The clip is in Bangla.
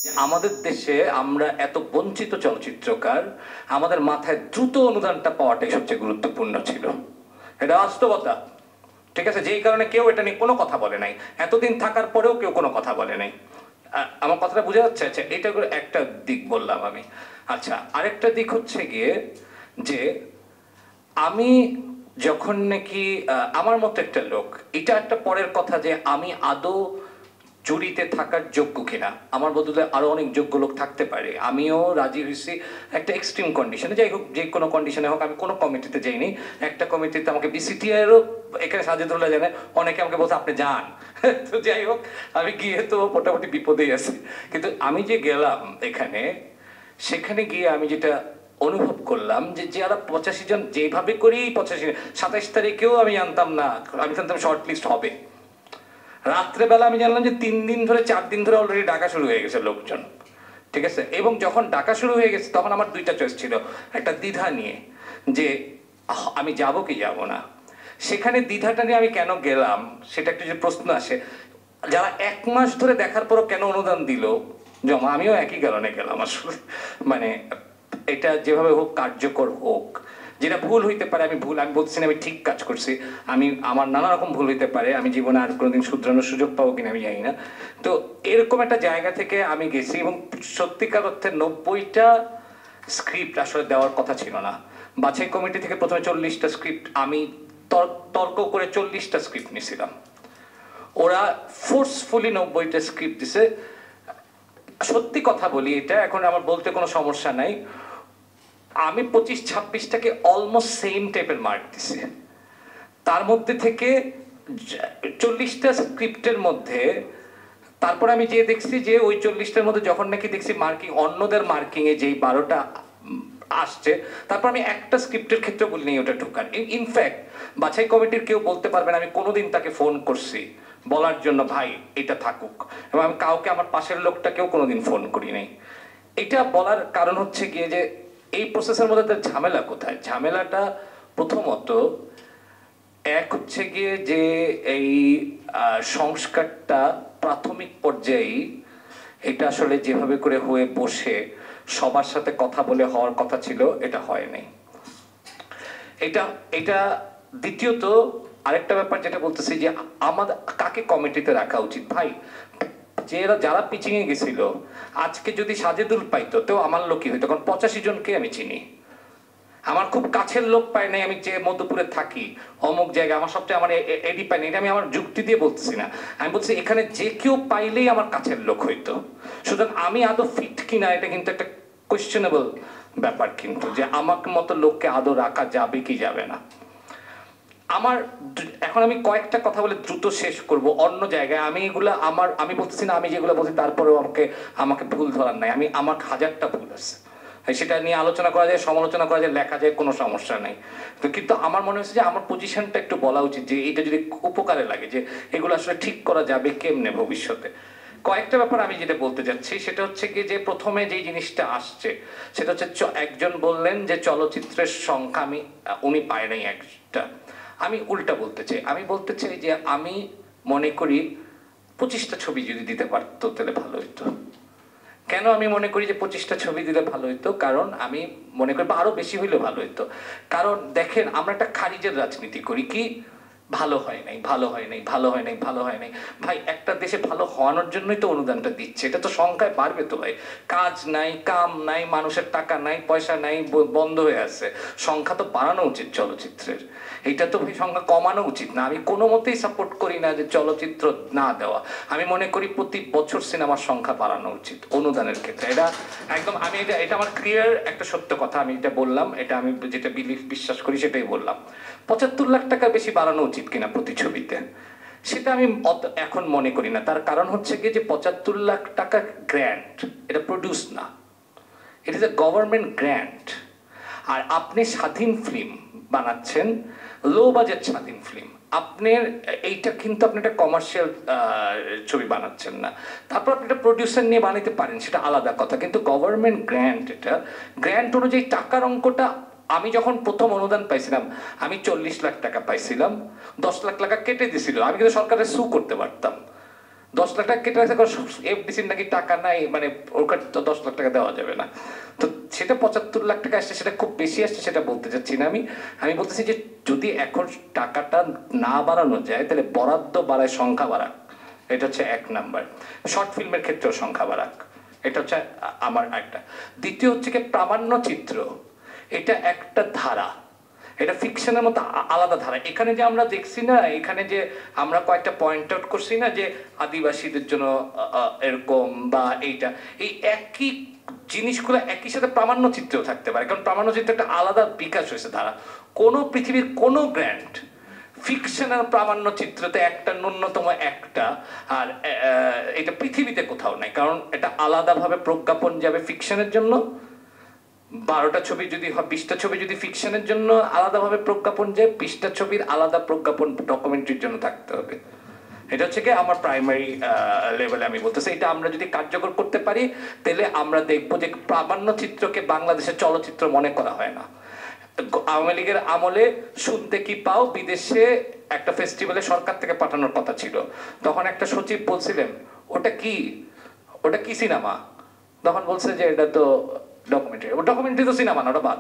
আমাদের দেশে আমরা এত বঞ্চিত চলচ্চিত্রকার, আমাদের মাথায় দ্রুত অনুদানটা পাওয়াটাই সবচেয়ে গুরুত্বপূর্ণ ছিল। এটা বাস্তবতা। ঠিক আছে, যেই কারণে কেউ এটা নিয়ে কোনো কথা বলে নাই, এতদিন থাকার পরেও কেউ কোনো কথা বলে নাই। আমার কথাটা বোঝা যাচ্ছে? আচ্ছা, এটা একটা দিক বললাম আমি। আচ্ছা, আরেকটা দিক হচ্ছে গিয়ে যে আমি যখন নাকি আমার মতো একটা লোক, এটা একটা পরের কথা যে আমি আদৌ জুরিতে থাকার যোগ্য কিনা, আমার বদলে আরো অনেক যোগ্য লোক থাকতে পারে, আমিও রাজি হয়েছি একটা এক্সট্রিম কন্ডিশনে, যাই হোক, যে কোনো কন্ডিশনে হোক। আমি কোনো কমিটিতে যাইনি, একটা কমিটিতে আমাকে বিসিটিআইয়েরও, এখানে সাজেদুল্লাহ জানে, অনেকে আমাকে বলছে আপনি যান। তো যাই হোক, আমি গিয়ে তো মোটামুটি বিপদেই আছি। কিন্তু আমি যে গেলাম এখানে, সেখানে গিয়ে আমি যেটা অনুভব করলাম যে যারা 85 জন যেভাবে করেই 85, 27 তারিখেও আমি জানতাম না, আমি জানতাম শর্ট লিস্ট হবে। রাত্রেবেলা আমি জানলাম যে 3 দিন ধরে 4 দিন ধরে অলরেডি ডাকা শুরু হয়ে গেছে লোকজন। ঠিক আছে, এবং যখন ডাকা শুরু হয়ে গেছে তখন আমার দুইটা চয়েস ছিল, একটা দ্বিধা নিয়ে যে আমি যাব কি যাব না। সেখানে দ্বিধাটা নিয়ে আমি কেন গেলাম সেটা একটা যে প্রশ্ন আসে, যারা 1 মাস ধরে দেখার পরও কেন অনুদান দিল জমা, আমিও একই কারণে গেলাম আসলে। মানে এটা যেভাবে হোক কার্যকর হোক। যেটা ভুল হইতে পারে, আমি বলছি না আমি ঠিক কাজ করছি, আমার নানা রকম ভুল হইতে পারে, আমি জীবনে আর কোনোদিন শুধরানোর সুযোগ পাবো কিনা আমি জানি না। তো এরকম একটা জায়গা থেকে আমি গেছি, এবং সত্যিকার অর্থে 90টা স্ক্রিপ্ট আসলে দেওয়ার কথা ছিল না। বাছাই কমিটি থেকে প্রথমে 40টা স্ক্রিপ্ট, আমি তর্ক করে 40টা স্ক্রিপ্ট নিয়েছিলাম। ওরা ফোর্সফুলি 90টা স্ক্রিপ্ট দিছে। সত্যি কথা বলি, এটা এখন আমার বলতে কোনো সমস্যা নাই, আমি 25-26টাকে অলমোস্ট সেম টাইপের মার্ক দিছি। তার মধ্যে থেকে 40টা স্ক্রিপ্টের মধ্যে তারপর আমি যে দেখছি যে ওই 40টার মধ্যে যখন নাকি দেখছি মার্কিং, অন্যদের মার্কিং এ যেই 12টা আসছে, তারপর আমি একটা স্ক্রিপ্টের ক্ষেত্রে বলিনি ওটা ঢোকার। ইনফ্যাক্ট বাছাই কমিটির কেউ বলতে পারবে না আমি কোনোদিন তাকে ফোন করছি বলার জন্য ভাই এটা থাকুক, এবং আমি কাউকে, আমার পাশের লোকটাকেও কোনোদিন ফোন করি নাই। এটা বলার কারণ হচ্ছে গিয়ে যে এই প্রসেসের মধ্যে তার ঝামেলা কোথায়। ঝামেলাটা প্রথমত এক হচ্ছে গিয়ে যে এই সংস্কারটা প্রাথমিক পর্যায়েই এটা আসলে যেভাবে করে হয়ে বসে সবার সাথে কথা বলে হওয়ার কথা ছিল, এটা হয় নাই। এটা এটা দ্বিতীয়ত আরেকটা ব্যাপার যেটা বলতেছি যে আমাদের কাকে কমিটিতে রাখা উচিত। ভাই, যারা পিচিং এ গেছিল, আজকে যদি সাজেদুল পাইতো তো আমার লোকই হইতো, কারণ 85 জনকে আমি চিনি। আমার খুব কাছের লোক পায় নাই, আমি যে মধ্যপুরে থাকি অমুক জায়গায়, আমার সবচেয়ে আমার এডি পাই নাই, এটা আমি আমার যুক্তি দিয়ে বলতেছি না, আমি বলছি এখানে যে কেউ পাইলেই আমার কাছের লোক হইতো। সুতরাং আমি আদৌ ফিট কিনা এটা কিন্তু একটা কোয়েশ্চেনেবল ব্যাপার, কিন্তু যে আমাকে মতো লোককে আদৌ রাখা যাবে কি যাবে না। আমার এখন আমি কয়েকটা কথা বলে দ্রুত শেষ করব। অন্য জায়গায় আমি এগুলা আমি বলতেছি না আমি যেগুলো বলছি তারপরেও আমাকে ভুল ধরার নাই, আমার হাজারটা ভুল আছে, সেটা নিয়ে আলোচনা করা যায়, সমালোচনা করা যায়, লেখা যায়, কোনো সমস্যা নেই। তো কিন্তু আমার মনে হচ্ছে যে আমার পজিশনটা একটু বলা উচিত, যে এটা যদি উপকারে লাগে যে এগুলো আসলে ঠিক করা যাবে কেমনে ভবিষ্যতে। কয়েকটা ব্যাপার আমি যেটা বলতে চাচ্ছি সেটা হচ্ছে কি, যে প্রথমে যে জিনিসটা আসছে সেটা হচ্ছে একজন বললেন যে চলচ্চিত্রের সংখ্যা উনি পায় নাই একটা। আমি উল্টা বলতে চাই, আমি বলতে চাই যে আমি মনে করি 25টা ছবি যদি দিতে পারতো তাহলে ভালো হইতো। কেন আমি মনে করি যে 25টা ছবি দিলে ভালো হইতো? কারণ আমি মনে করি আরো বেশি হইলে ভালো হইতো। কারণ দেখেন, আমরা একটা খারিজের রাজনীতি করি, কি ভালো হয় নাই, ভালো হয় নাই, ভালো হয় নাই, ভালো হয় নাই। ভাই, একটা দেশে ভালো হওয়ানোর জন্যই তো অনুদানটা দিচ্ছে, এটা তো সংখ্যায় বাড়বে তো ভাই। কাজ নাই, কাম নাই, মানুষের টাকা নাই, পয়সা নাই, বন্ধ হয়ে আছে, সংখ্যা তো বাড়ানো উচিত চলচ্চিত্রের। এটা তো ভাই সংখ্যা কমানো উচিত না। আমি কোনো মতেই সাপোর্ট করি না যে চলচ্চিত্র না দেওয়া। আমি মনে করি প্রতি বছর সিনেমার সংখ্যা বাড়ানো উচিত অনুদানের ক্ষেত্রে। এটা একদম, আমি এটা আমার ক্লিয়ার একটা সত্য কথা, আমি এটা বললাম, এটা আমি যেটা বিশ্বাস করি সেটাই বললাম। 75 লাখ টাকার বেশি বাড়ানো উচিত কিনা প্রতি ছবিতে, সেটা আমি এখন মনে করি না। তার কারণ হচ্ছে কি, যে 75 লাখ টাকা গ্র্যান্ট, এটা প্রডিউস না, it is a government grant. আর আপনি স্বাধীন ফিল্ম বানাচ্ছেন, লো বাজেট স্বাধীন ফিল্ম, আপনার এইটা কিন্তু আপনি একটা কমার্শিয়াল ছবি বানাচ্ছেন না। তারপর আপনি একটা প্রডিউসার নিয়ে বানাতে পারেন, সেটা আলাদা কথা, কিন্তু গভর্নমেন্ট গ্র্যান্ট, এটা গ্র্যান্ট অনুযায়ী টাকার অঙ্কটা। আমি যখন প্রথম অনুদান পাইছিলাম আমি 40 লাখ টাকা পাইছিলাম, 10 লাখ টাকা কেটে দিছিল, আমি কিন্তু সরকারের সু করতে পারতাম। 10 লাখ টাকা কেটে রাখছে, এফডিসির নাকি টাকা নাই, মানে ওর তো 10 লাখ টাকা দেওয়া যাবে না। তো সেটা 75 লাখ টাকা আসছে, সেটা খুব বেশি আসছে সেটা বলতে চাচ্ছি না। আমি বলতেছি যে যদি এখন টাকাটা না বাড়ানো যায় তাহলে বরাদ্দ বাড়ায়, সংখ্যা বাড়াক, এটা হচ্ছে 1 নাম্বার। শর্ট ফিল্মের ক্ষেত্রেও সংখ্যা বাড়াক, এটা হচ্ছে আমার একটা। দ্বিতীয় হচ্ছে কি প্রামাণ্য চিত্র, এটা একটা ধারা, এটা ফিকশনের মতো আলাদা ধারা। এখানে যে আমরা দেখছি না, এখানে যে আমরা কয়েকটা পয়েন্ট আউট করছি না যে আদিবাসীদের জন্য এরকম বা এইটা, এই একই জিনিসগুলো একই সাথে প্রামাণ্য চিত্রেও থাকতে পারে, কারণ প্রামাণ্য চিত্র একটা আলাদা বিকাশ হয়েছে ধারা। কোনো পৃথিবীর কোনো ব্র্যান্ড ফিকশনাল প্রামাণ্য চিত্রতে একটা ন্যূনতম একটা, আর এটা পৃথিবীতে কোথাও নাই, কারণ এটা আলাদাভাবে প্রজ্ঞাপন যাবে ফিকশনের জন্য। 12টা ছবি যদি হয়, 20টা ছবি যদি ফিকশনের জন্য আলাদাভাবে প্রজ্ঞাপন যায়, 20টা ছবির আলাদা প্রজ্ঞাপন ডকুমেন্টারির জন্য থাকতে হবে। এটা হচ্ছে কি আমার প্রাইমারি লেভেলে আমি বলতেছি। এটা আমরা যদি কার্যকর করতে পারি তাহলে আমরা দেখবো যে প্রামাণ্য চিত্রকে বাংলাদেশের চলচ্চিত্র মনে করা হয় না। আওয়ামী লীগের আমলে শুনতে কি পাও বিদেশে একটা ফেস্টিভ্যালে সরকার থেকে পাঠানোর কথা ছিল, তখন একটা সচিব বলছিলেন ওটা কি সিনেমা, তখন বলছে যে এটা তো ডকুমেন্টারি। ডকুমেন্টারি তো সিনেমা না, ওটা বাদ।